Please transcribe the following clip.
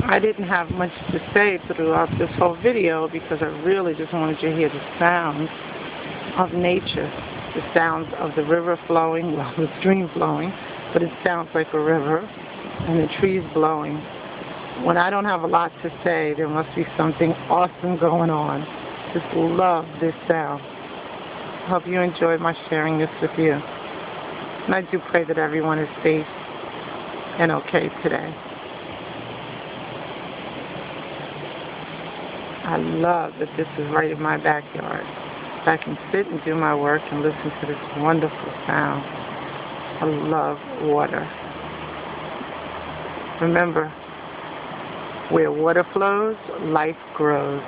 I didn't have much to say throughout this whole video because I really just wanted you to hear the sounds of nature, the sounds of the river flowing, well, the stream flowing, but it sounds like a river, and the trees blowing. When I don't have a lot to say, there must be something awesome going on. Just love this sound. Hope you enjoyed my sharing this with you. And I do pray that everyone is safe and okay today. I love that this is right in my backyard. I can sit and do my work and listen to this wonderful sound. I love water. Remember, where water flows, life grows.